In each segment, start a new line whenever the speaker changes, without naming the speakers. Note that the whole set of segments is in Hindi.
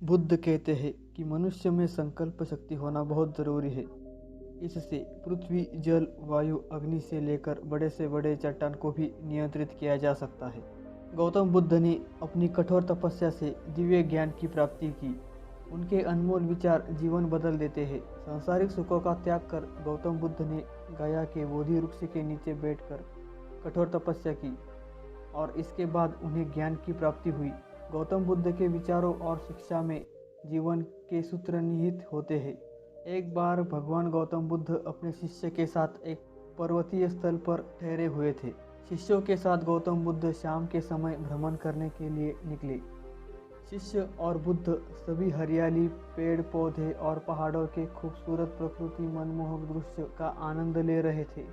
बुद्ध कहते हैं कि मनुष्य में संकल्प शक्ति होना बहुत ज़रूरी है। इससे पृथ्वी, जल, वायु, अग्नि से लेकर बड़े से बड़े चट्टान को भी नियंत्रित किया जा सकता है। गौतम बुद्ध ने अपनी कठोर तपस्या से दिव्य ज्ञान की प्राप्ति की। उनके अनमोल विचार जीवन बदल देते हैं। सांसारिक सुखों का त्याग कर गौतम बुद्ध ने गया के बोधि वृक्ष के नीचे बैठकर कठोर तपस्या की और इसके बाद उन्हें ज्ञान की प्राप्ति हुई। गौतम बुद्ध के विचारों और शिक्षा में जीवन के सूत्र निहित होते हैं। एक बार भगवान गौतम बुद्ध अपने शिष्य के साथ एक पर्वतीय स्थल पर ठहरे हुए थे। शिष्यों के साथ गौतम बुद्ध शाम के समय भ्रमण करने के लिए निकले। शिष्य और बुद्ध सभी हरियाली, पेड़ पौधे और पहाड़ों के खूबसूरत प्रकृति मनमोहक दृश्य का आनंद ले रहे थे।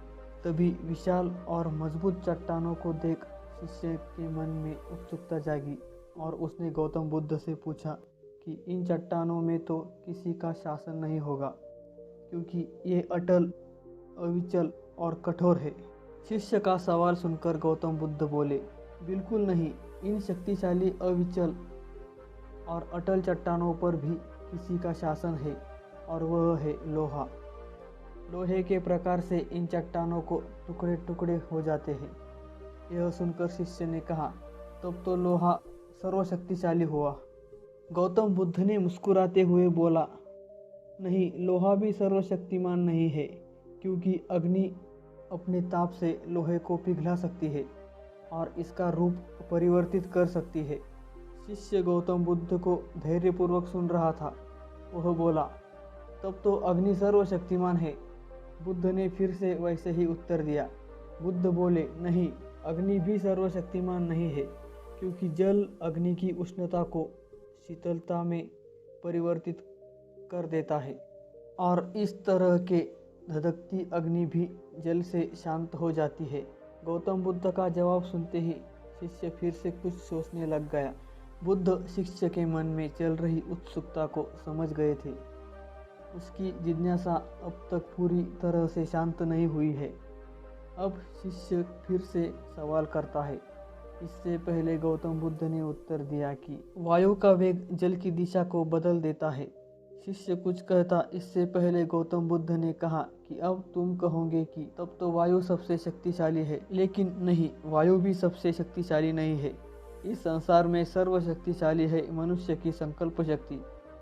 तभी विशाल और मजबूत चट्टानों को देख शिष्य के मन में उत्सुकता जागी और उसने गौतम बुद्ध से पूछा कि इन चट्टानों में तो किसी का शासन नहीं होगा, क्योंकि ये अटल, अविचल और कठोर है। शिष्य का सवाल सुनकर गौतम बुद्ध बोले, बिल्कुल नहीं, इन शक्तिशाली, अविचल और अटल चट्टानों पर भी किसी का शासन है और वह है लोहा। लोहे के प्रकार से इन चट्टानों को टुकड़े टुकड़े हो जाते हैं। यह सुनकर शिष्य ने कहा, तब तो लोहा सर्वशक्तिशाली हुआ। गौतम बुद्ध ने मुस्कुराते हुए बोला, नहीं, लोहा भी सर्वशक्तिमान नहीं है, क्योंकि अग्नि अपने ताप से लोहे को पिघला सकती है और इसका रूप परिवर्तित कर सकती है। शिष्य गौतम बुद्ध को धैर्यपूर्वक सुन रहा था। वह बोला, तब तो अग्नि सर्वशक्तिमान है। बुद्ध ने फिर से वैसे ही उत्तर दिया। बुद्ध बोले, नहीं, अग्नि भी सर्वशक्तिमान नहीं है, क्योंकि जल अग्नि की उष्णता को शीतलता में परिवर्तित कर देता है और इस तरह के धधकती अग्नि भी जल से शांत हो जाती है। गौतम बुद्ध का जवाब सुनते ही शिष्य फिर से कुछ सोचने लग गया। बुद्ध शिष्य के मन में चल रही उत्सुकता को समझ गए थे। उसकी जिज्ञासा अब तक पूरी तरह से शांत नहीं हुई है। अब शिष्य फिर से सवाल करता है। इससे पहले गौतम बुद्ध ने उत्तर दिया कि वायु का वेग जल की दिशा को बदल देता है। शिष्य कुछ कहता इससे पहले गौतम बुद्ध ने कहा कि अब तुम कहोगे कि तब तो वायु सबसे शक्तिशाली है, लेकिन नहीं, वायु भी सबसे शक्तिशाली नहीं है। इस संसार में सर्वशक्तिशाली है मनुष्य की संकल्प शक्ति।